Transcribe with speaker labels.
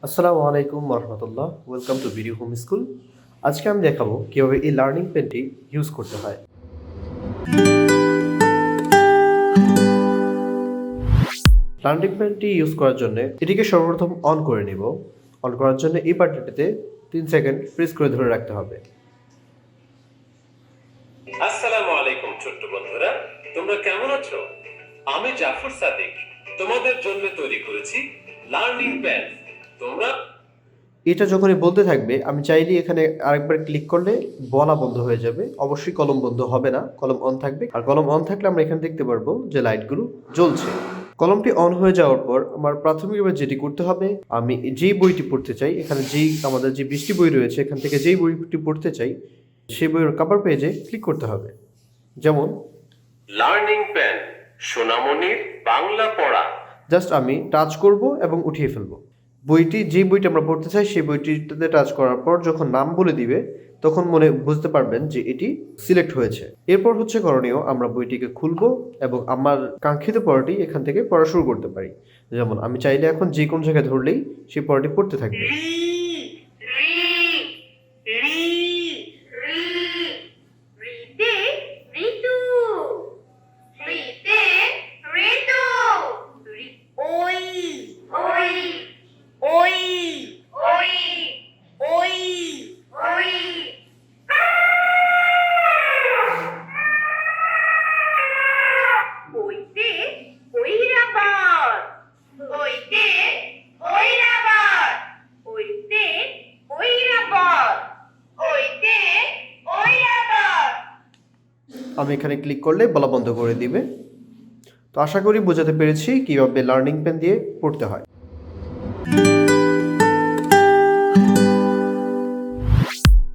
Speaker 1: আসসালামু আলাইকুম রহমতুল্লাহ, welcome to video home school. আজকে আমি দেখাবো কিভাবে এই লার্নিং পেনটি ইউজ করতে হয়। লার্নিং পেনটি ইউজ করার জন্য এটিকে সর্বপ্রথম অন করে নিব। অন করার জন্য এই বাটনটিতে 3 সেকেন্ড প্রেস করে ধরে রাখতে হবে।
Speaker 2: আসসালামু আলাইকুম ছোট্ট বন্ধুরা, তোমরা কেমন আছো? আমি জাফর সাদিক তোমাদের জন্য তৈরি করেছি লার্নিং প্যান। তোমরা
Speaker 1: এটা যখনই বলতে থাকবে আমি চাইলে এখানে আরেকবার ক্লিক করলে বলা বন্ধ হয়ে যাবে। অবশ্যই কলম বন্ধ হবে না, কলম অন থাকবে। আর কলম অন থাকলে আমরা এখানে দেখতে পারবো যে লাইটগুলো জ্বলছে। কলমটি অন হয়ে যাওয়ার পর আমার প্রাথমিকভাবে যেটি করতে হবে, আমি যেই বইটি পড়তে চাই, এখানে যেই আমাদের যে 20টি বই রয়েছে এখান থেকে যেই বইটি পড়তে চাই সেই বইয়ের কভার পেজে ক্লিক করতে হবে। যেমন
Speaker 2: লার্নিং প্যান সোনামণির বাংলা পড়া।
Speaker 1: জাস্ট আমি টাচ করব এবং উঠিয়ে ফেলবো। যে বইটি আমরা পড়তে চাই সেই বইটিতে টাচ করার পর যখন নাম বলে দিবে তখন বুঝতে পারবেন যে এটি সিলেক্ট হয়েছে। এরপর হচ্ছে করণীয়, আমরা বইটিকে খুলবো এবং আমার কাঙ্ক্ষিত পড়াটি এখান থেকে পড়া শুরু করতে পারি। যেমন আমি চাইলে এখন যে কোনো জায়গায় ধরলেই সেই পড়াটি পড়তে থাকবে। আমি এখানে ক্লিক করলে বলা বন্ধ করে দিবে। তো আশা করি বোঝাতে পেরেছি কিভাবে লার্নিং পেন দিয়ে পড়তে হয়।